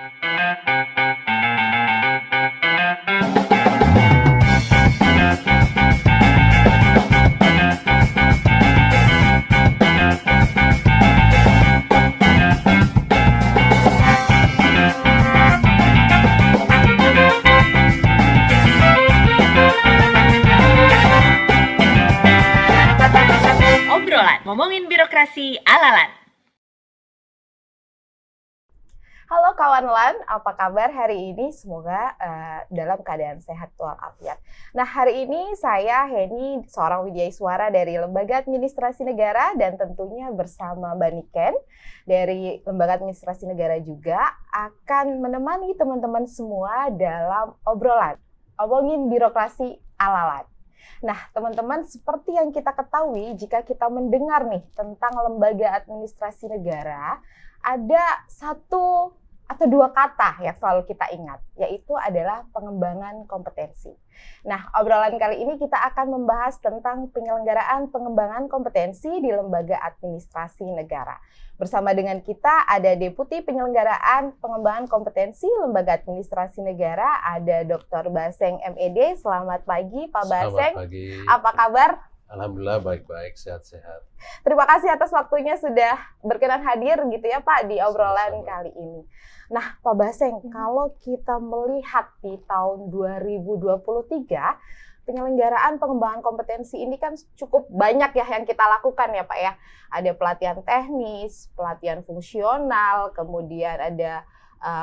Obrolan ngomongin birokrasi ala-lan. Halo kawan LAN, apa kabar hari ini? Semoga dalam keadaan sehat walafiat. Nah, hari ini saya Heni, seorang widyaswara dari Lembaga Administrasi Negara, dan tentunya bersama Mbak Niken dari Lembaga Administrasi Negara juga akan menemani teman-teman semua dalam obrolan ngomongin birokrasi ala-lan. Nah, teman-teman, seperti yang kita ketahui, jika kita mendengar nih tentang lembaga administrasi negara, ada satu atau dua kata yang selalu kita ingat, yaitu adalah pengembangan kompetensi. Nah, obrolan kali ini kita akan membahas tentang penyelenggaraan pengembangan kompetensi di lembaga administrasi negara. Bersama dengan kita ada Deputi Penyelenggaraan Pengembangan Kompetensi Lembaga Administrasi Negara, ada Dr. Baseng MED. Selamat pagi, Pak Baseng. Selamat pagi. Apa kabar? Alhamdulillah baik-baik, sehat-sehat. Terima kasih atas waktunya sudah berkenan hadir gitu ya Pak di obrolan Sama-sama. kali ini. Nah Pak Baseng, kalau kita melihat di tahun 2023, penyelenggaraan pengembangan kompetensi ini kan cukup banyak ya yang kita lakukan ya Pak ya. Ada pelatihan teknis, pelatihan fungsional, kemudian ada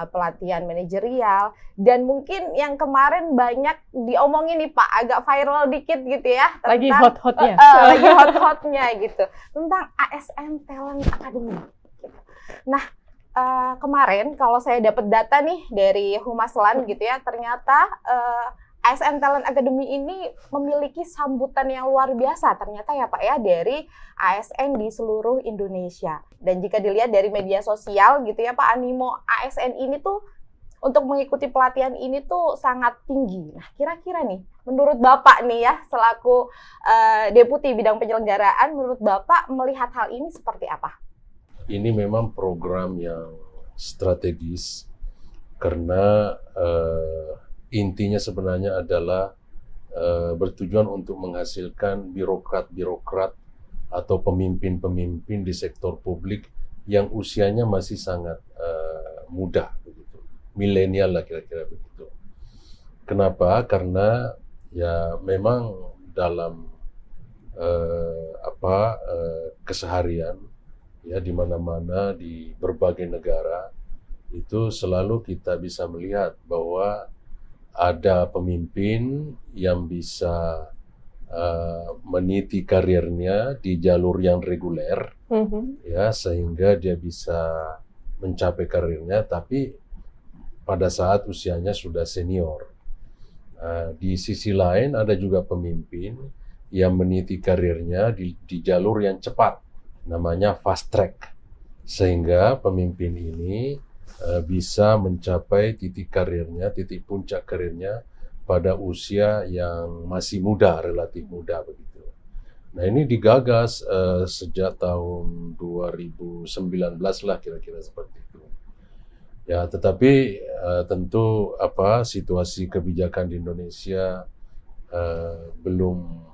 pelatihan manajerial, dan mungkin yang kemarin banyak diomongin nih Pak, agak viral dikit gitu ya, Lagi tentang hot-hotnya. lagi hot-hotnya gitu, tentang ASN Talent Academy. Nah, kemarin kalau saya dapat data nih dari Humas LAN gitu ya, ternyata ASN Talent Academy ini memiliki sambutan yang luar biasa ternyata ya Pak ya, dari ASN di seluruh Indonesia. Dan jika dilihat dari media sosial gitu ya Pak, animo ASN ini tuh untuk mengikuti pelatihan ini tuh sangat tinggi. Nah, kira-kira nih menurut Bapak nih ya, selaku Deputi Bidang Penyelenggaraan, menurut Bapak melihat hal ini seperti apa? Ini memang program yang strategis karena intinya sebenarnya adalah bertujuan untuk menghasilkan birokrat-birokrat atau pemimpin-pemimpin di sektor publik yang usianya masih sangat muda, begitu, milenial lah kira-kira begitu. Kenapa? Karena ya memang dalam keseharian ya di mana-mana di berbagai negara itu selalu kita bisa melihat bahwa ada pemimpin yang bisa meniti karirnya di jalur yang reguler, ya sehingga dia bisa mencapai karirnya, tapi pada saat usianya sudah senior. Di sisi lain ada juga pemimpin yang meniti karirnya di jalur yang cepat, namanya fast track, sehingga pemimpin ini bisa mencapai titik karirnya, titik puncak karirnya pada usia yang masih muda, relatif muda begitu. Nah, ini digagas sejak tahun 2019 lah kira-kira seperti itu. Ya, tetapi tentu situasi kebijakan di Indonesia belum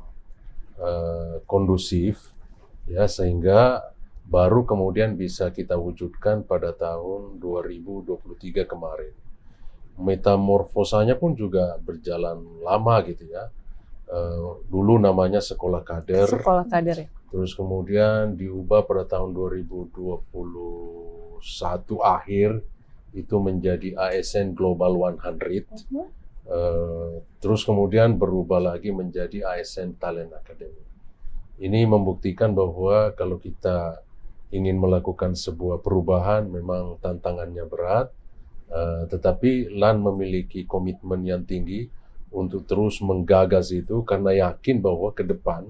kondusif ya, sehingga baru kemudian bisa kita wujudkan pada tahun 2023 kemarin. Metamorfosanya pun juga berjalan lama gitu ya. Dulu namanya sekolah kader. Sekolah kader ya. Terus kemudian diubah pada tahun 2021 akhir itu menjadi ASN Global 100. Terus kemudian berubah lagi menjadi ASN Talent Academy. Ini membuktikan bahwa kalau kita ingin melakukan sebuah perubahan memang tantangannya berat, tetapi LAN memiliki komitmen yang tinggi untuk terus menggagas itu karena yakin bahwa ke depan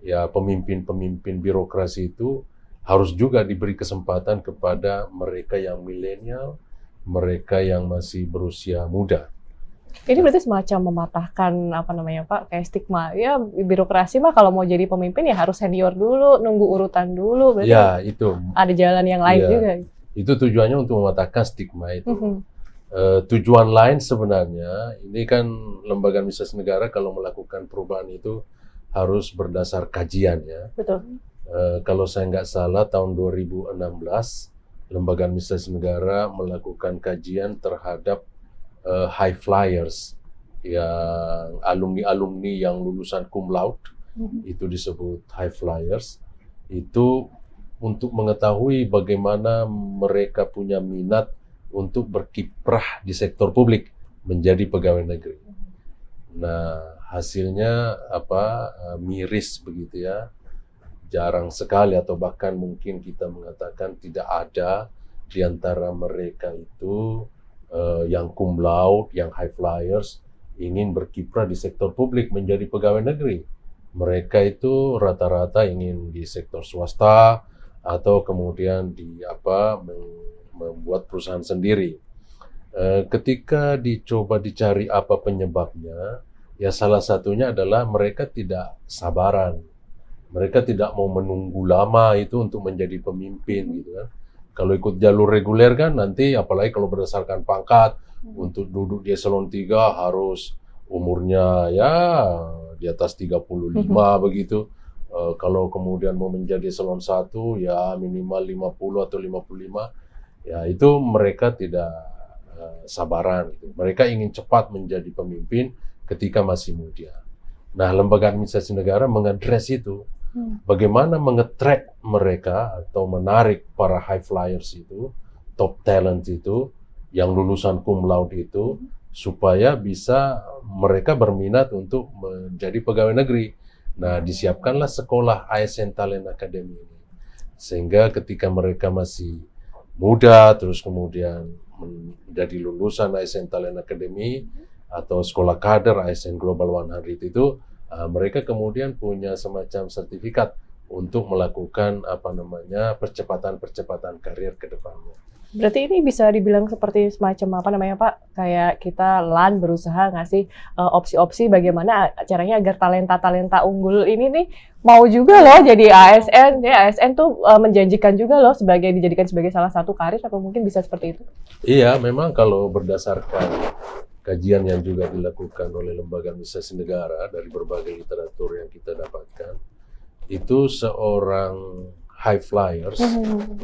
ya pemimpin-pemimpin birokrasi itu harus juga diberi kesempatan kepada mereka yang milenial, mereka yang masih berusia muda. Ini berarti semacam mematahkan Pak, kayak stigma. Ya birokrasi mah kalau mau jadi pemimpin ya harus senior dulu, nunggu urutan dulu. Berarti Ya, itu. ada jalan yang lain juga. Itu tujuannya untuk mematahkan stigma itu. Mhm. Tujuan lain sebenarnya, ini kan lembaga administrasi negara kalau melakukan perubahan itu harus berdasar kajian ya. Betul. Kalau saya nggak salah tahun 2016, lembaga administrasi negara melakukan kajian terhadap high flyers, yang alumni-alumni yang lulusan cum laude, itu disebut high flyers, itu untuk mengetahui bagaimana mereka punya minat untuk berkiprah di sektor publik menjadi pegawai negeri. Nah, hasilnya miris begitu ya. Jarang sekali atau bahkan mungkin kita mengatakan tidak ada di antara mereka itu yang cum laude, yang high flyers ingin berkiprah di sektor publik menjadi pegawai negeri. Mereka itu rata-rata ingin di sektor swasta atau kemudian membuat perusahaan sendiri. Ketika dicoba dicari apa penyebabnya, ya salah satunya adalah mereka tidak sabaran. Mereka tidak mau menunggu lama itu untuk menjadi pemimpin gitu kan. Kalau ikut jalur reguler kan nanti apalagi kalau berdasarkan pangkat, untuk duduk di eselon 3 harus umurnya ya di atas 35 begitu. Kalau kemudian mau menjadi eselon 1 ya minimal 50 atau 55. Ya itu mereka tidak sabaran gitu. Mereka ingin cepat menjadi pemimpin ketika masih muda. Nah, lembaga administrasi negara mengadres itu. Bagaimana mengetrack mereka atau menarik para high flyers itu, top talent itu, yang lulusan cum laude itu, supaya bisa mereka berminat untuk menjadi pegawai negeri. Nah, disiapkanlah sekolah ASN Talent Academy ini. Sehingga ketika mereka masih muda, terus kemudian menjadi lulusan ASN Talent Academy atau sekolah kader ASN Global 100 itu, mereka kemudian punya semacam sertifikat untuk melakukan percepatan karir ke depannya. Berarti ini bisa dibilang seperti semacam Pak, kayak kita LAN berusaha ngasih opsi-opsi bagaimana caranya agar talenta-talenta unggul ini nih mau juga loh jadi ASN. Ya, ASN tuh menjanjikan juga loh dijadikan sebagai salah satu karir, atau mungkin bisa seperti itu? Iya, memang kalau berdasarkan kajian yang juga dilakukan oleh lembaga administrasi negara dari berbagai literatur yang kita dapatkan, itu seorang high flyers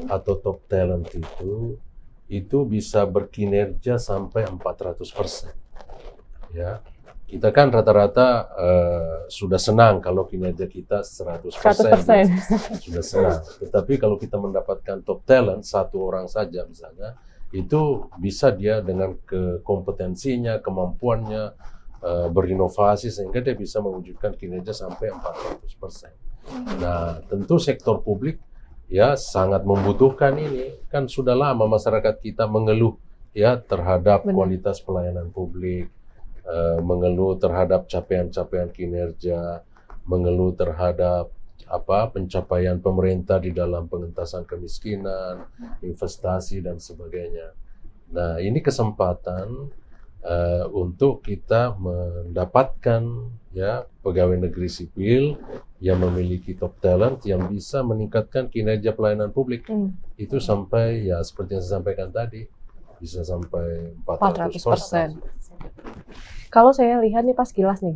atau top talent itu bisa berkinerja sampai 400%. Ya, kita kan rata-rata sudah senang kalau kinerja kita 100%. Sudah senang. Tetapi kalau kita mendapatkan top talent, satu orang saja misalnya, itu bisa dia dengan kompetensinya, kemampuannya, berinovasi sehingga dia bisa mewujudkan kinerja sampai 400%. Nah, tentu sektor publik ya sangat membutuhkan ini. Kan sudah lama masyarakat kita mengeluh ya terhadap kualitas pelayanan publik, mengeluh terhadap capaian-capaian kinerja, mengeluh terhadap pencapaian pemerintah di dalam pengentasan kemiskinan, investasi dan sebagainya. Nah, ini kesempatan untuk kita mendapatkan ya pegawai negeri sipil yang memiliki top talent yang bisa meningkatkan kinerja pelayanan publik itu sampai ya seperti yang saya sampaikan tadi bisa sampai 400%. Kalau saya lihat nih pas kilas nih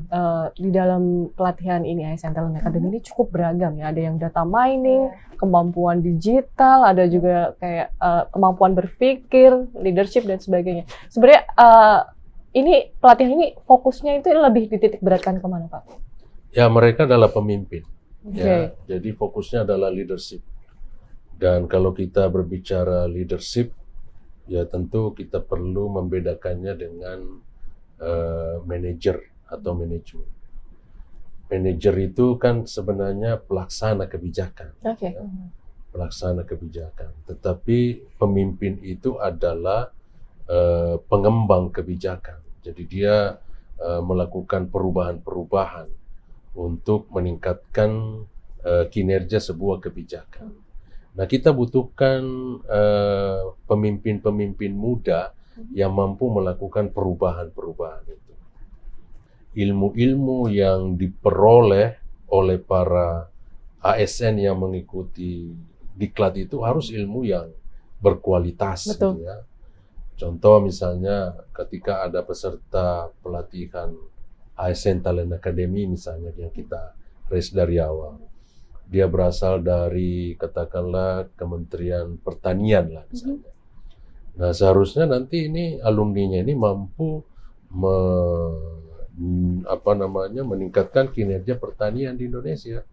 di dalam pelatihan ini ASN Talent Academy ini cukup beragam ya. Ada yang data mining, kemampuan digital, ada juga kayak kemampuan berpikir, leadership dan sebagainya. Sebenarnya ini pelatihan ini fokusnya itu lebih dititik beratkan kemana, Pak? Ya, mereka adalah pemimpin. Ya, jadi fokusnya adalah leadership. Dan kalau kita berbicara leadership, ya tentu kita perlu membedakannya dengan manajer atau manajemen. Manajer itu kan sebenarnya pelaksana kebijakan. Ya, pelaksana kebijakan. Tetapi pemimpin itu adalah pengembang kebijakan. Jadi dia melakukan perubahan-perubahan untuk meningkatkan kinerja sebuah kebijakan. Nah, kita butuhkan pemimpin-pemimpin muda yang mampu melakukan perubahan-perubahan itu. Ilmu-ilmu yang diperoleh oleh para ASN yang mengikuti diklat itu harus ilmu yang berkualitas Betul. gitu ya. Contoh misalnya ketika ada peserta pelatihan ASN Talent Academy misalnya yang kita raise dari awal. Dia berasal dari katakanlah Kementerian Pertanian lah misalnya. Nah, seharusnya nanti ini alumninya ini mampu meningkatkan kinerja pertanian di Indonesia.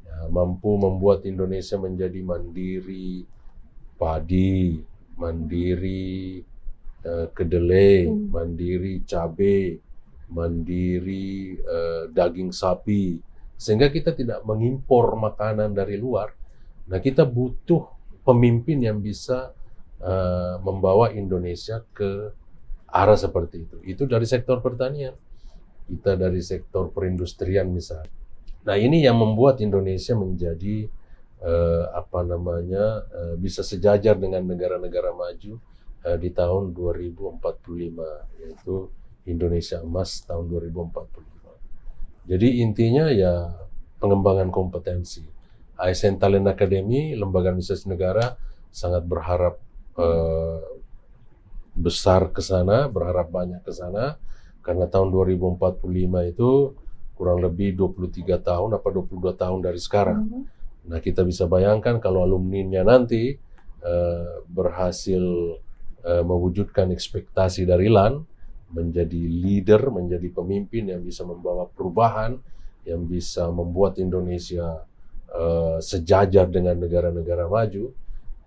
Ya, mampu membuat Indonesia menjadi mandiri padi, mandiri kedelai, mandiri cabai, mandiri daging sapi, sehingga kita tidak mengimpor makanan dari luar. Nah, kita butuh pemimpin yang bisa membawa Indonesia ke arah seperti itu. Itu dari sektor pertanian, kita dari sektor perindustrian misalnya. Nah, ini yang membuat Indonesia menjadi bisa sejajar dengan negara-negara maju di tahun 2045, yaitu Indonesia Emas tahun 2045. Jadi intinya ya pengembangan kompetensi. ASN Talent Academy, Lembaga Administrasi Negara sangat berharap besar ke sana, berharap banyak ke sana, karena tahun 2045 itu kurang lebih 23 tahun, 22 tahun dari sekarang. Nah, kita bisa bayangkan kalau alumninya nanti berhasil mewujudkan ekspektasi dari LAN, menjadi leader, menjadi pemimpin yang bisa membawa perubahan, yang bisa membuat Indonesia sejajar dengan negara-negara maju,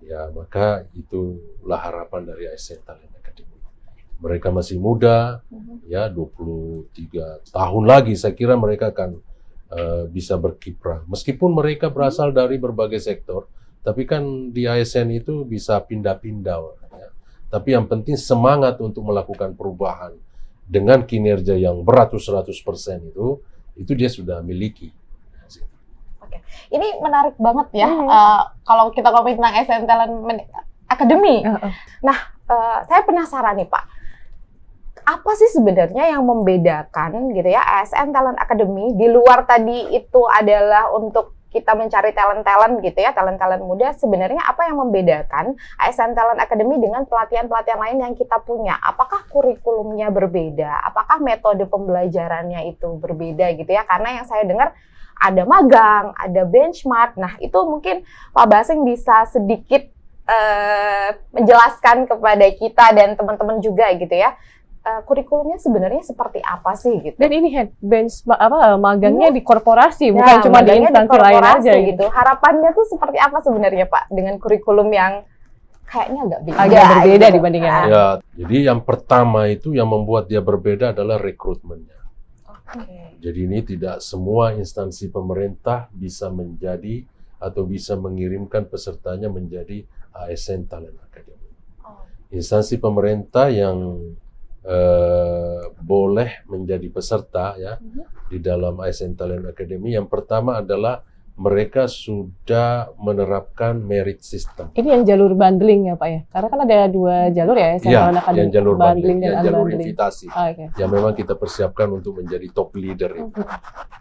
ya maka itulah harapan dari ASN Talent Academy. Mereka masih muda, ya 23 tahun lagi saya kira mereka akan bisa berkiprah. Meskipun mereka berasal dari berbagai sektor, tapi kan di ASN itu bisa pindah-pindah. Ya. Tapi yang penting semangat untuk melakukan perubahan dengan kinerja yang beratus-ratus persen itu dia sudah miliki. Oke, ini menarik banget ya. Kalau kita ngomongin tentang ASN Talent Academy. Nah, saya penasaran nih Pak. Apa sih sebenarnya yang membedakan gitu ya ASN Talent Academy di luar tadi itu adalah untuk kita mencari talent-talent gitu ya, talent-talent muda, sebenarnya apa yang membedakan ASN Talent Academy dengan pelatihan-pelatihan lain yang kita punya? Apakah kurikulumnya berbeda? Apakah metode pembelajarannya itu berbeda gitu ya? Karena yang saya dengar ada magang, ada benchmark. Nah, itu mungkin Pak Baseng bisa sedikit menjelaskan kepada kita dan teman-teman juga gitu ya. Kurikulumnya sebenarnya seperti apa sih gitu? Dan ini magangnya di korporasi, bukan cuma di instansi lain aja gitu. Harapannya tuh seperti apa sebenarnya Pak dengan kurikulum yang kayaknya agak berbeda gitu. dibandingkan. Ya, jadi yang pertama itu yang membuat dia berbeda adalah rekrutmennya. Jadi ini tidak semua instansi pemerintah bisa menjadi atau bisa mengirimkan pesertanya menjadi ASN Talent Academy. Instansi pemerintah yang boleh menjadi peserta ya di dalam ASN Talent Academy, yang pertama adalah mereka sudah menerapkan merit system. Ini yang jalur bundling ya Pak ya? Karena kan ada 2 jalur ya, Talent Academy, yang jalur bundling dan yang jalur unbundling. invitasi. Yang memang kita persiapkan untuk menjadi top leader itu.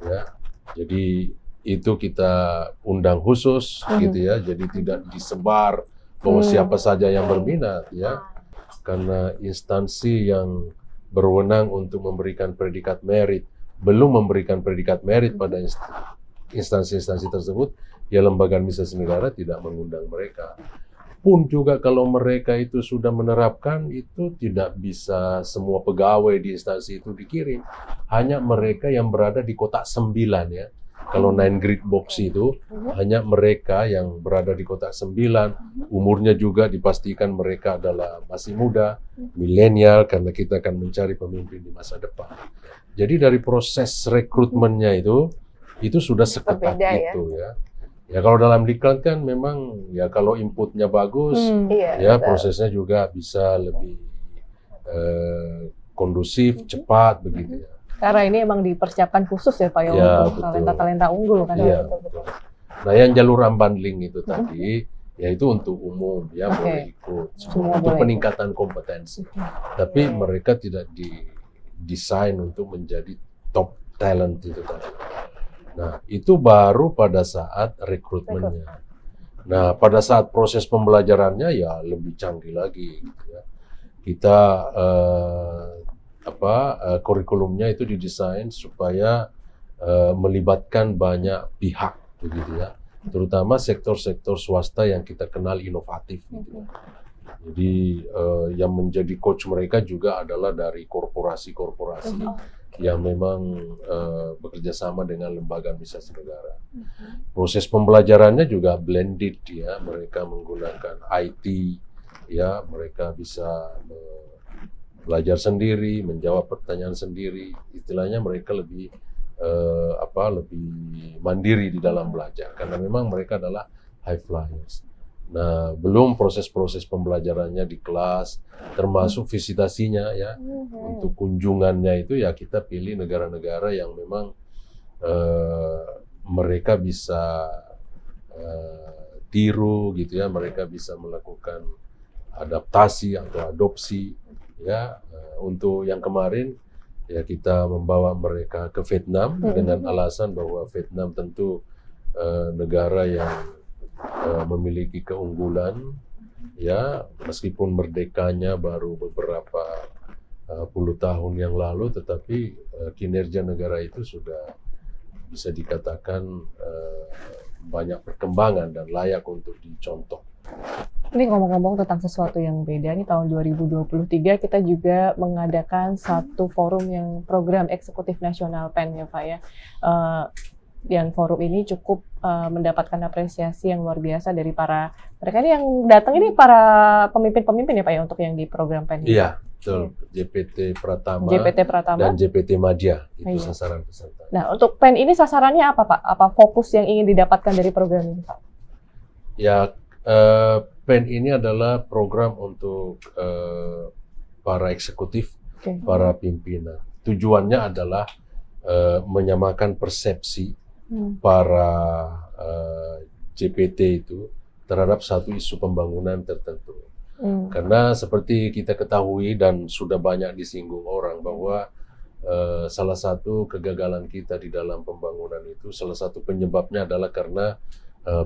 Ya. Jadi itu kita undang khusus gitu ya. Jadi tidak disebar bahwa siapa saja yang berminat ya. Karena instansi yang berwenang untuk memberikan predikat merit belum memberikan predikat merit pada instansi-instansi tersebut, ya lembaga administrasi negara tidak mengundang mereka. Pun juga kalau mereka itu sudah menerapkan, itu tidak bisa semua pegawai di instansi itu dikirim. Hanya mereka yang berada di kotak 9 ya. Kalau 9 grid box itu hanya mereka yang berada di kotak 9, umurnya juga dipastikan mereka adalah masih muda, milenial, karena kita akan mencari pemimpin di masa depan. Jadi dari proses rekrutmennya itu sudah seketat itu ya. Ya kalau dalam diklat kan memang ya kalau inputnya bagus, ya prosesnya juga bisa lebih kondusif, cepat begitu ya. Karena ini emang dipersiapkan khusus ya Pak ya, untuk talenta-talenta unggul kan. Iya, betul. Nah yang jalur unbundling itu tadi, ya itu untuk umum ya boleh ikut, untuk peningkatan kompetensi. Tapi mereka tidak didesain untuk menjadi top talent itu tadi. Nah itu baru pada saat rekrutmennya. Nah, pada saat proses pembelajarannya ya lebih canggih lagi gitu ya. Kita kurikulumnya itu didesain supaya melibatkan banyak pihak begitu ya. Terutama sektor-sektor swasta yang kita kenal inovatif gitu ya. Jadi yang menjadi coach mereka juga adalah dari korporasi-korporasi yang memang bekerja sama dengan lembaga administrasi negara. Proses pembelajarannya juga blended ya, mereka menggunakan IT ya, mereka bisa belajar sendiri, menjawab pertanyaan sendiri. Istilahnya mereka lebih lebih mandiri di dalam belajar karena memang mereka adalah high flyers. Nah, belum proses-proses pembelajarannya di kelas, termasuk visitasinya ya. Untuk kunjungannya itu ya kita pilih negara-negara yang memang mereka bisa tiru gitu ya, mereka bisa melakukan adaptasi atau adopsi ya. Untuk yang kemarin ya kita membawa mereka ke Vietnam dengan alasan bahwa Vietnam tentu negara yang memiliki keunggulan ya, meskipun merdekanya baru beberapa puluh tahun yang lalu, tetapi kinerja negara itu sudah bisa dikatakan banyak perkembangan dan layak untuk dicontoh. Ini ngomong-ngomong tentang sesuatu yang beda, nih tahun 2023 kita juga mengadakan satu forum yang program eksekutif nasional PEN ya Pak ya. Yang forum ini cukup mendapatkan apresiasi yang luar biasa dari mereka ini yang datang ini para pemimpin-pemimpin ya Pak ya untuk yang di program PEN. Iya, betul. JPT Pratama dan JPT Madya itu sasaran peserta. Nah, untuk PEN ini sasarannya apa Pak? Apa fokus yang ingin didapatkan dari program ini Pak? Ya, PEN ini adalah program untuk para eksekutif, para pimpinan. Tujuannya adalah menyamakan persepsi para JPT itu terhadap satu isu pembangunan tertentu. Karena seperti kita ketahui dan sudah banyak disinggung orang bahwa salah satu kegagalan kita di dalam pembangunan itu, salah satu penyebabnya adalah karena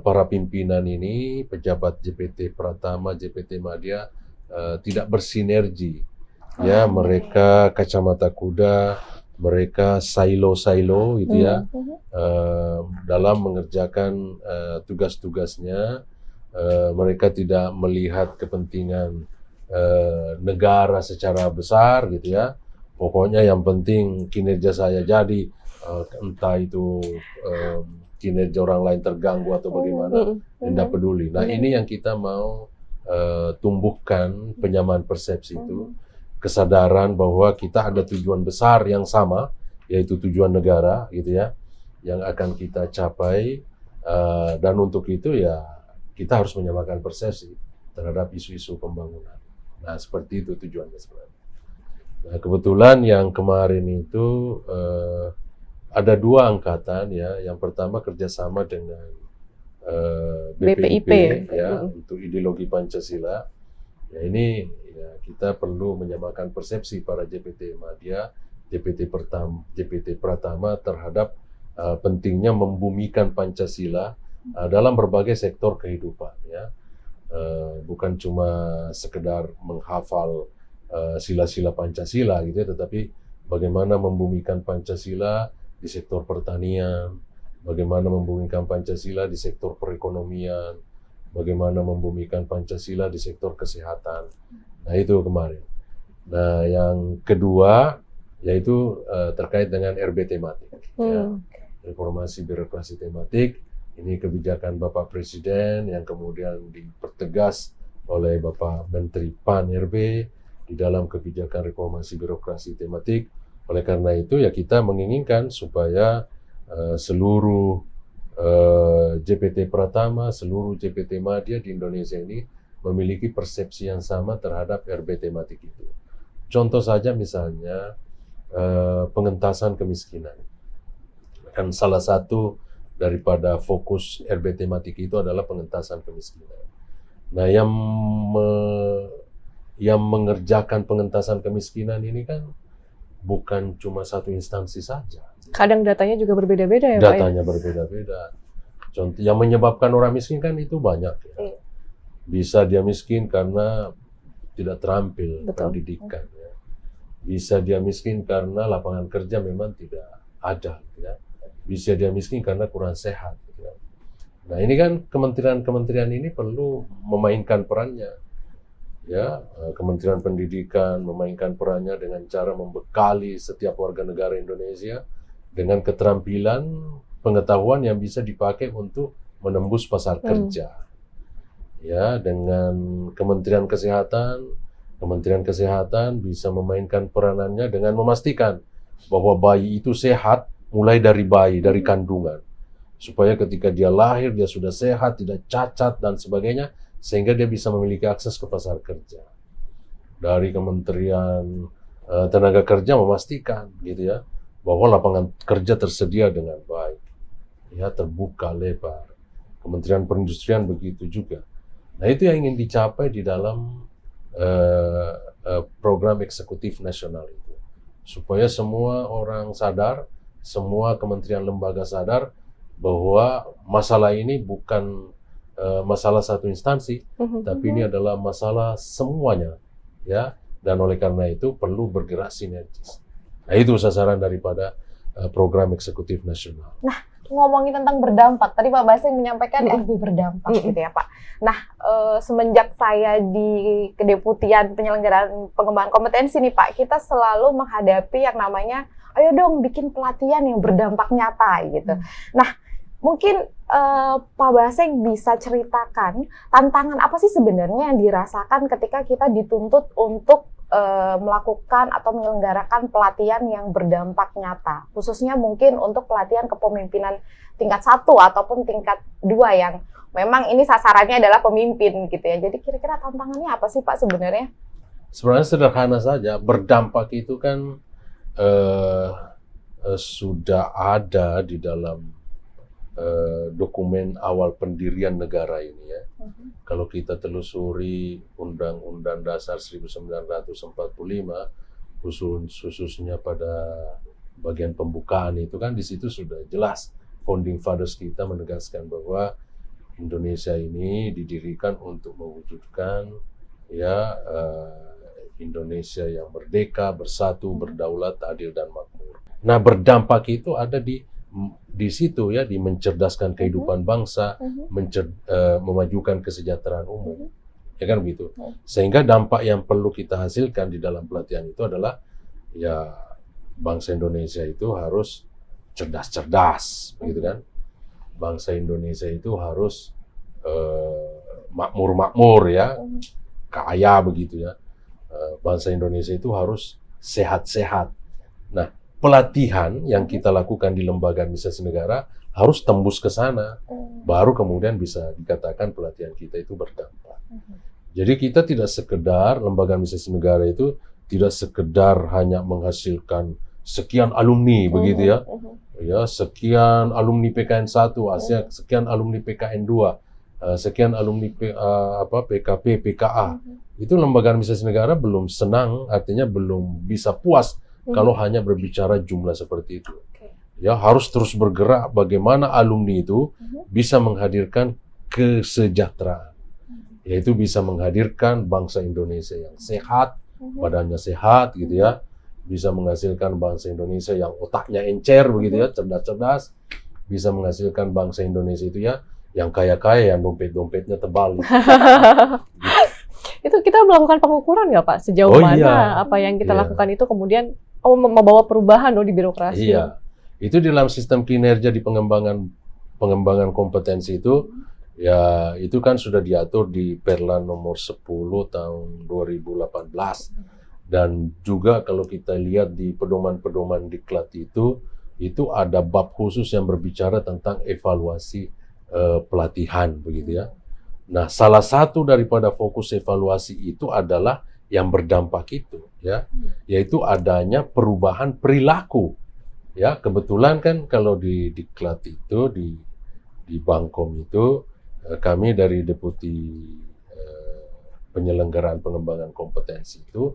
para pimpinan ini, pejabat JPT Pratama, JPT Madya tidak bersinergi. Ya, mereka kacamata kuda, mereka silo-silo gitu ya, dalam mengerjakan tugas-tugasnya. Mereka tidak melihat kepentingan negara secara besar gitu ya. Pokoknya yang penting kinerja saya jadi, entah itu kinerja orang lain terganggu atau bagaimana, tidak peduli. Nah, ini yang kita mau tumbuhkan, penyamaan persepsi itu. Kesadaran bahwa kita ada tujuan besar yang sama, yaitu tujuan negara gitu ya, yang akan kita capai, dan untuk itu ya kita harus menyamakan persepsi terhadap isu-isu pembangunan. Nah, seperti itu tujuannya sebenarnya. Nah, kebetulan yang kemarin itu ada dua angkatan ya, yang pertama kerjasama dengan BPIP ya, untuk ideologi Pancasila. Ya, ini ya, kita perlu menyamakan persepsi para JPT Madya, JPT Pratama terhadap pentingnya membumikan Pancasila dalam berbagai sektor kehidupan ya. Bukan cuma sekedar menghafal sila-sila Pancasila gitu ya, tetapi bagaimana membumikan Pancasila di sektor pertanian, bagaimana membumikan Pancasila di sektor perekonomian, bagaimana membumikan Pancasila di sektor kesehatan. Nah, itu kemarin. Nah, yang kedua yaitu terkait dengan RB tematik. Ya, reformasi birokrasi tematik. Ini kebijakan Bapak Presiden yang kemudian dipertegas oleh Bapak Menteri PAN RB di dalam kebijakan reformasi birokrasi tematik. Oleh karena itu ya kita menginginkan supaya seluruh JPT Pratama, seluruh JPT Madya di Indonesia ini memiliki persepsi yang sama terhadap RB tematik itu. Contoh saja misalnya pengentasan kemiskinan. Kan salah satu daripada fokus RB tematik itu adalah pengentasan kemiskinan. Nah, yang mengerjakan pengentasan kemiskinan ini kan bukan cuma satu instansi saja. Kadang datanya juga berbeda-beda ya Pak? Datanya berbeda-beda. Contoh yang menyebabkan orang miskin kan itu banyak ya. Iya. Bisa dia miskin karena tidak terampil Betul. pendidikan ya. Bisa dia miskin karena lapangan kerja memang tidak ada ya. Bisa dia miskin karena kurang sehat ya. Nah, ini kan kementerian-kementerian ini perlu memainkan perannya. Ya, Kementerian Pendidikan memainkan perannya dengan cara membekali setiap warga negara Indonesia dengan keterampilan, pengetahuan yang bisa dipakai untuk menembus pasar kerja. Ya, dengan Kementerian Kesehatan bisa memainkan peranannya dengan memastikan bahwa bayi itu sehat mulai dari bayi, dari kandungan. Supaya ketika dia lahir, dia sudah sehat, tidak cacat, dan sebagainya, sehingga dia bisa memiliki akses ke pasar kerja. Dari Kementerian Tenaga Kerja memastikan gitu ya, bahwa lapangan kerja tersedia dengan baik. Ya, terbuka lebar. Kementerian Perindustrian begitu juga. Nah, itu yang ingin dicapai di dalam program eksekutif nasional itu. Supaya semua orang sadar, semua kementerian lembaga sadar bahwa masalah ini bukan masalah satu instansi, tapi ini adalah masalah semuanya, ya. Dan oleh karena itu perlu bergerak sinergis. Nah, itu sasaran daripada program eksekutif nasional. Nah, ngomongin tentang berdampak, tadi Pak Baseng menyampaikan lebih berdampak gitu ya Pak. Nah, semenjak saya di Kedeputian Penyelenggaraan Pengembangan Kompetensi nih Pak, kita selalu menghadapi yang namanya, ayo dong bikin pelatihan yang berdampak nyata gitu. Nah, mungkin Pak Baseng bisa ceritakan tantangan apa sih sebenarnya yang dirasakan ketika kita dituntut untuk melakukan atau menyelenggarakan pelatihan yang berdampak nyata, khususnya mungkin untuk pelatihan kepemimpinan tingkat 1 ataupun tingkat 2 yang memang ini sasarannya adalah pemimpin gitu ya. Jadi kira-kira tantangannya apa sih Pak sebenarnya? Sebenarnya sederhana saja, berdampak itu kan sudah ada di dalam dokumen awal pendirian negara ini ya. Kalau kita telusuri Undang-Undang Dasar 1945, khususnya pada bagian pembukaan itu kan di situ sudah jelas founding fathers kita menegaskan bahwa Indonesia ini didirikan untuk mewujudkan ya Indonesia yang merdeka, bersatu, berdaulat, adil dan makmur. Nah, berdampak itu ada di situ ya, di mencerdaskan kehidupan bangsa, memajukan kesejahteraan umum, ya kan begitu. Sehingga dampak yang perlu kita hasilkan di dalam pelatihan itu adalah ya bangsa Indonesia itu harus cerdas-cerdas, begitu kan. Bangsa Indonesia itu harus makmur-makmur ya, kaya begitu ya. Bangsa Indonesia itu harus sehat-sehat. Nah, pelatihan yang kita lakukan di lembaga administrasi negara harus tembus ke sana, baru kemudian bisa dikatakan pelatihan kita itu berdampak. Jadi kita tidak sekedar lembaga administrasi negara itu tidak sekedar hanya menghasilkan sekian alumni begitu ya, ya sekian alumni PKN 1, sekian alumni PKN 2, sekian alumni PKP, PKA. Itu lembaga administrasi negara belum senang, artinya belum bisa puas kalau hanya berbicara jumlah seperti itu. Ya, harus terus bergerak bagaimana alumni itu bisa menghadirkan kesejahteraan. Yaitu bisa menghadirkan bangsa Indonesia yang sehat, badannya sehat gitu ya. Bisa menghasilkan bangsa Indonesia yang otaknya encer begitu ya, cerdas-cerdas. Bisa menghasilkan bangsa Indonesia itu ya yang kaya-kaya, yang dompet-dompetnya tebal. Gitu. Itu kita melakukan pengukuran nggak Pak? Sejauh mana apa yang kita lakukan itu kemudian membawa perubahan di birokrasi? Iya, itu di dalam sistem kinerja di pengembangan kompetensi itu, ya itu kan sudah diatur di Perla nomor 10 tahun 2018. Dan juga kalau kita lihat di pedoman-pedoman diklat itu ada bab khusus yang berbicara tentang evaluasi pelatihan begitu ya. Nah, salah satu daripada fokus evaluasi itu adalah yang berdampak itu ya, yaitu adanya perubahan perilaku. Ya, kebetulan kan kalau di diklat itu di Bangkom itu kami dari Deputi Penyelenggaraan Pengembangan Kompetensi itu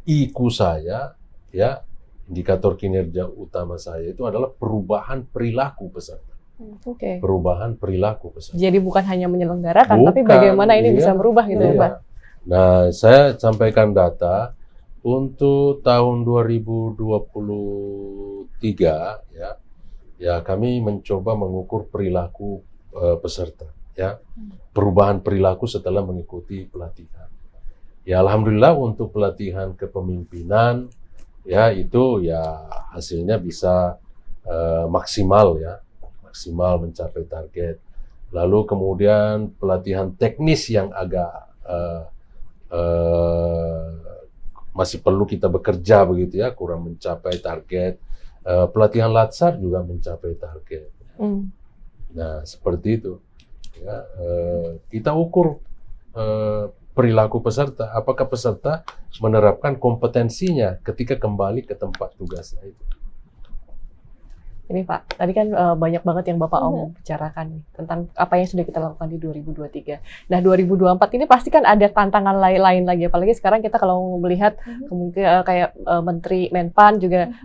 IKU saya ya, indikator kinerja utama saya itu adalah perubahan perilaku peserta. Oke. perubahan perilaku peserta. Jadi bukan hanya menyelenggarakan, tapi Bukan, bagaimana ini iya. bisa merubah gitu ya, Iya. Pak? Nah, saya sampaikan data untuk tahun 2023 ya kami mencoba mengukur perilaku peserta ya. Perubahan perilaku setelah mengikuti pelatihan. Ya alhamdulillah untuk pelatihan kepemimpinan ya itu ya hasilnya bisa maksimal ya. Maksimal mencapai target. Lalu kemudian pelatihan teknis yang agak masih perlu kita bekerja begitu ya, kurang mencapai target. Pelatihan latsar juga mencapai target. Nah seperti itu. Ya, kita ukur perilaku peserta. Apakah peserta menerapkan kompetensinya ketika kembali ke tempat tugasnya itu? Ini Pak, tadi kan banyak banget yang Bapak Om bicarakan nih tentang apa yang sudah kita lakukan di 2023. Nah, 2024 ini pasti kan ada tantangan lain lagi, apalagi sekarang kita kalau melihat kemungkinan kayak Menteri Menpan juga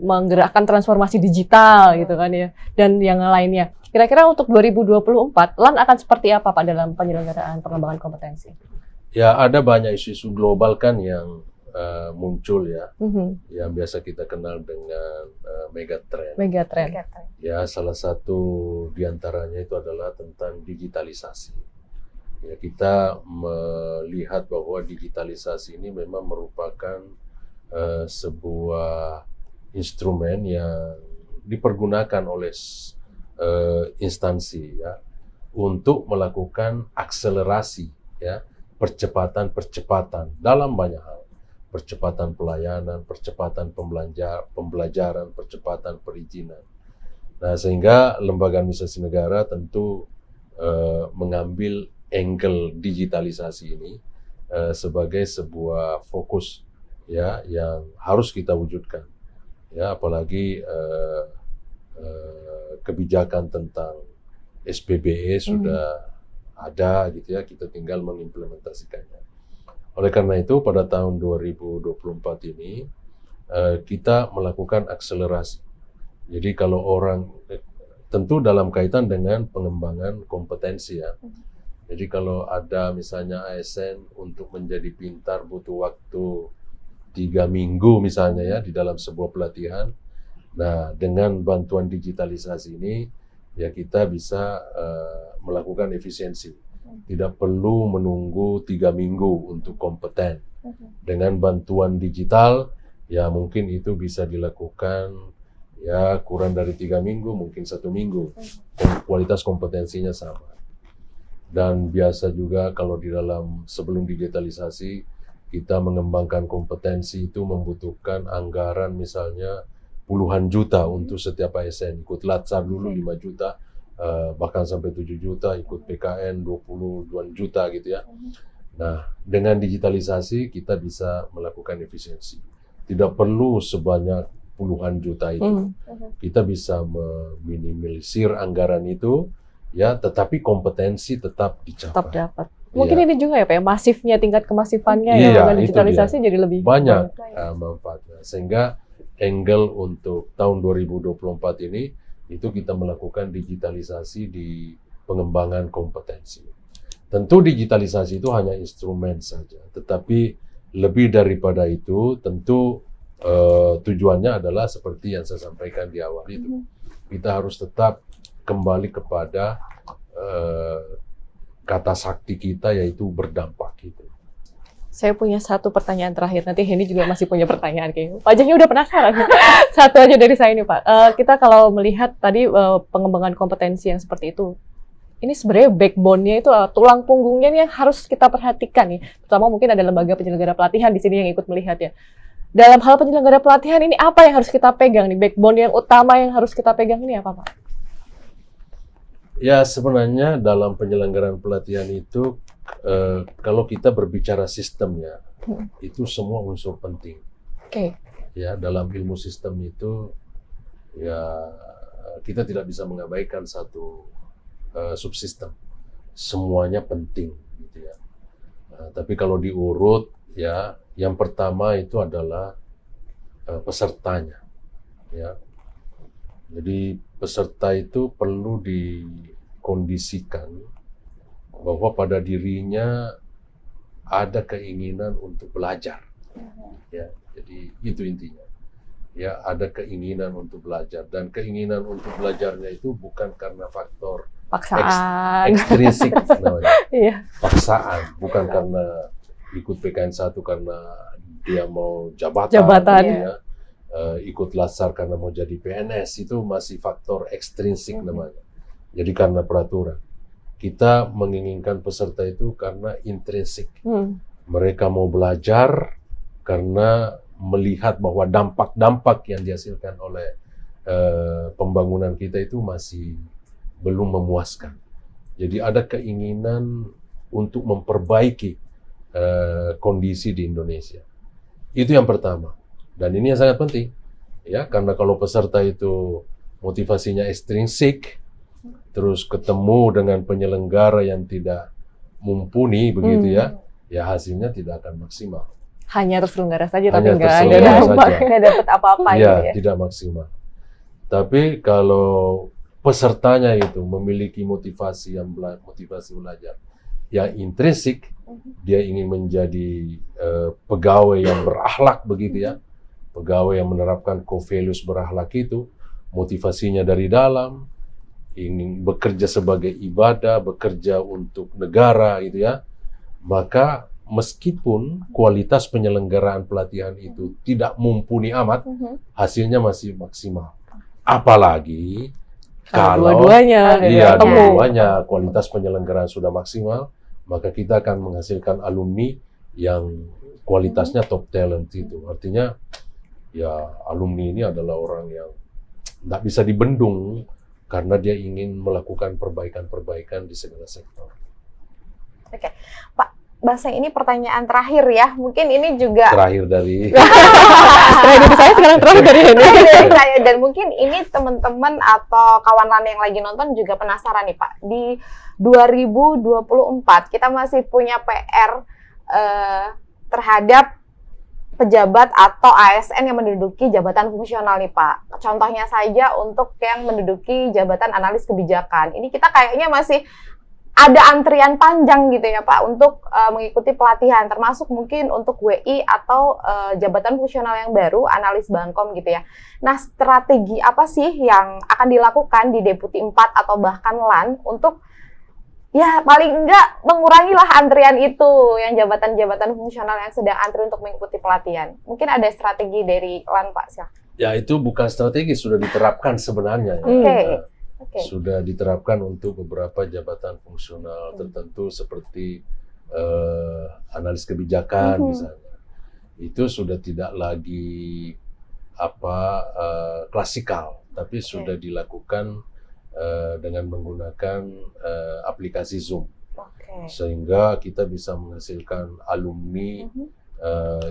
menggerakkan transformasi digital gitu kan ya, dan yang lainnya. Kira-kira untuk 2024, LAN akan seperti apa Pak dalam penyelenggaraan pengembangan kompetensi? Ya, ada banyak isu-isu global kan yang muncul ya, yang biasa kita kenal dengan megatrend. Megatrend. Ya, salah satu diantaranya itu adalah tentang digitalisasi. Ya, kita melihat bahwa digitalisasi ini memang merupakan sebuah instrumen yang dipergunakan oleh instansi ya untuk melakukan akselerasi ya, percepatan dalam banyak hal. Percepatan pelayanan, percepatan pembelajaran, percepatan perizinan. Nah, sehingga lembaga administrasi negara tentu mengambil angle digitalisasi ini sebagai sebuah fokus ya yang harus kita wujudkan. Ya, apalagi kebijakan tentang SPBE sudah ada gitu ya, kita tinggal mengimplementasikannya. Oleh karena itu pada tahun 2024 ini kita melakukan akselerasi. Jadi kalau orang tentu dalam kaitan dengan pengembangan kompetensi ya. Jadi kalau ada misalnya ASN untuk menjadi pintar butuh waktu 3 minggu misalnya ya di dalam sebuah pelatihan. Nah dengan bantuan digitalisasi ini ya kita bisa melakukan efisiensi. Tidak perlu menunggu 3 minggu untuk kompeten. Dengan bantuan digital, ya mungkin itu bisa dilakukan ya kurang dari 3 minggu, mungkin 1 minggu. Kualitas kompetensinya sama. Dan biasa juga kalau di dalam sebelum digitalisasi, kita mengembangkan kompetensi itu membutuhkan anggaran misalnya puluhan juta untuk setiap ASN. Ikut latsar dulu 5 juta. Bahkan sampai 7 juta, ikut PKN 22 juta gitu ya. Nah, dengan digitalisasi kita bisa melakukan efisiensi. Tidak perlu sebanyak puluhan juta itu. Kita bisa meminimalisir anggaran itu, ya, tetapi kompetensi tetap dicapai. Tetap dapat. Mungkin ini juga ya Pak, ya, masifnya tingkat kemasifannya ya dengan digitalisasi jadi lebih banyak manfaatnya. Sehingga angle untuk tahun 2024 ini itu kita melakukan digitalisasi di pengembangan kompetensi. Tentu digitalisasi itu hanya instrumen saja, tetapi lebih daripada itu tentu tujuannya adalah seperti yang saya sampaikan di awal itu. Kita harus tetap kembali kepada kata sakti kita yaitu berdampak gitu. Saya punya satu pertanyaan terakhir. Nanti Henny juga masih punya pertanyaan kayaknya. Pak Jahnya udah penasaran. Satu aja dari saya nih Pak. Kita kalau melihat tadi pengembangan kompetensi yang seperti itu, ini sebenarnya backbone-nya itu tulang punggungnya yang harus kita perhatikan nih. Terutama mungkin ada lembaga penyelenggara pelatihan di sini yang ikut melihat ya. Dalam hal penyelenggara pelatihan ini apa yang harus kita pegang nih? Backbone yang utama yang harus kita pegang ini apa Pak? Ya sebenarnya dalam penyelenggaraan pelatihan itu kalau kita berbicara sistemnya, itu semua unsur penting. Ya dalam ilmu sistem itu ya kita tidak bisa mengabaikan satu subsistem. Semuanya penting, gitu ya. Tapi kalau diurut, ya yang pertama itu adalah pesertanya. Ya, jadi peserta itu perlu dikondisikan bahwa pada dirinya ada keinginan untuk belajar. Ya, jadi itu intinya. Ya, ada keinginan untuk belajar, dan keinginan untuk belajarnya itu bukan karena faktor Paksaan. ekstrinsik namanya. Iya. Paksaan, bukan karena ikut PKN 1 karena dia mau jabatan. Jabatan. Ya. Ikut latsar karena mau jadi PNS, itu masih faktor ekstrinsik namanya. Jadi karena peraturan. Kita menginginkan peserta itu karena intrinsik. Mereka mau belajar karena melihat bahwa dampak-dampak yang dihasilkan oleh pembangunan kita itu masih belum memuaskan. Jadi ada keinginan untuk memperbaiki kondisi di Indonesia. Itu yang pertama. Dan ini yang sangat penting, ya, karena kalau peserta itu motivasinya ekstrinsik, terus ketemu dengan penyelenggara yang tidak mumpuni begitu ya hasilnya tidak akan maksimal. Hanya terselenggara saja, tapi Hanya nggak ada terselenggara dampak. saja. Nggak dapat apa-apa Ya, gitu ya. tidak maksimal. Tapi kalau pesertanya itu memiliki motivasi belajar yang intrinsik, dia ingin menjadi pegawai yang berakhlak begitu ya, pegawai yang menerapkan core values berakhlak itu, motivasinya dari dalam, ingin bekerja sebagai ibadah, bekerja untuk negara gitu ya, maka meskipun kualitas penyelenggaraan pelatihan itu tidak mumpuni amat, hasilnya masih maksimal. Apalagi kalau dua-duanya iya, ketemu. dua-duanya kualitas penyelenggaraan sudah maksimal, maka kita akan menghasilkan alumni yang kualitasnya top talent itu. Artinya, ya alumni ini adalah orang yang tidak bisa dibendung karena dia ingin melakukan perbaikan-perbaikan di segala sektor. Oke, Pak Baseng, ini pertanyaan terakhir ya. Mungkin ini juga Terakhir dari Terakhir saya sekarang terakhir dari ini. dari saya, dan mungkin ini teman-teman atau kawan lain yang lagi nonton juga penasaran nih Pak. Di 2024 kita masih punya PR terhadap pejabat atau ASN yang menduduki jabatan fungsional nih Pak. Contohnya saja untuk yang menduduki jabatan analis kebijakan. Ini kita kayaknya masih ada antrian panjang gitu ya Pak untuk mengikuti pelatihan, termasuk mungkin untuk WI atau jabatan fungsional yang baru, analis Bankom gitu ya. Nah, strategi apa sih yang akan dilakukan di Deputi 4 atau bahkan LAN untuk ya paling enggak mengurangilah antrian itu, yang jabatan-jabatan fungsional yang sedang antri untuk mengikuti pelatihan? Mungkin ada strategi dari LAN Pak, silakan. ya itu bukan strategi, sudah diterapkan sebenarnya. Oke. Sudah diterapkan untuk beberapa jabatan fungsional tertentu seperti analis kebijakan misalnya. Itu sudah tidak lagi klasikal, tapi sudah dilakukan dengan menggunakan aplikasi Zoom. Sehingga kita bisa menghasilkan alumni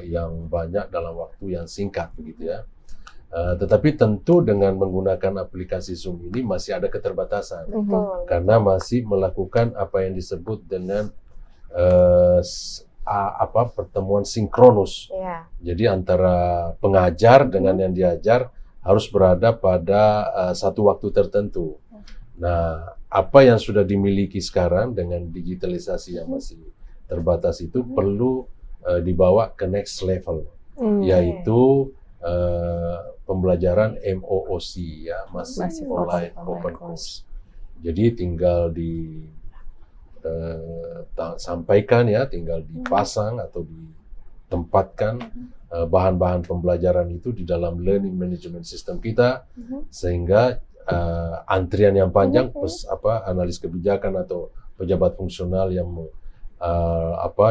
yang banyak dalam waktu yang singkat begitu ya. Tetapi tentu dengan menggunakan aplikasi Zoom ini masih ada keterbatasan. Karena masih melakukan apa yang disebut dengan pertemuan sinkronus. Jadi antara pengajar dengan yang diajar harus berada pada satu waktu tertentu. Nah, apa yang sudah dimiliki sekarang dengan digitalisasi yang masih terbatas itu perlu dibawa ke next level, yaitu pembelajaran MOOC ya, masih online open course. Jadi tinggal sampaikan ya, tinggal dipasang atau ditempatkan bahan-bahan pembelajaran itu di dalam learning management system kita, sehingga antrian yang panjang analis kebijakan atau pejabat fungsional yang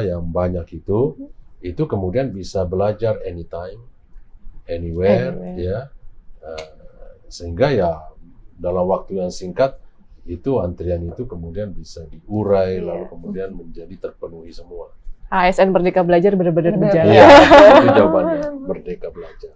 yang banyak itu kemudian bisa belajar anytime, anywhere. Ya, sehingga ya dalam waktu yang singkat itu antrian itu kemudian bisa diurai, lalu kemudian menjadi terpenuhi semua. ASN Merdeka Belajar benar-benar berjalan. Iya, itu jawabannya, Merdeka Belajar.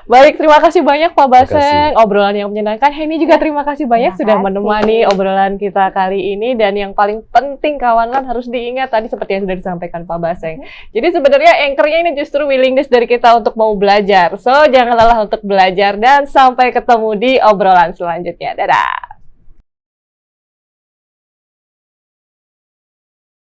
Baik, terima kasih banyak Pak Terima kasih. Baseng, obrolan yang menyenangkan. Henny juga terima kasih banyak Terima sudah kasih. menemani obrolan kita kali ini. Dan yang paling penting kawan-kawan harus diingat tadi seperti yang sudah disampaikan Pak Baseng. Jadi sebenarnya anchor-nya ini justru willingness dari kita untuk mau belajar. So, jangan lelah untuk belajar dan sampai ketemu di obrolan selanjutnya. Dadah!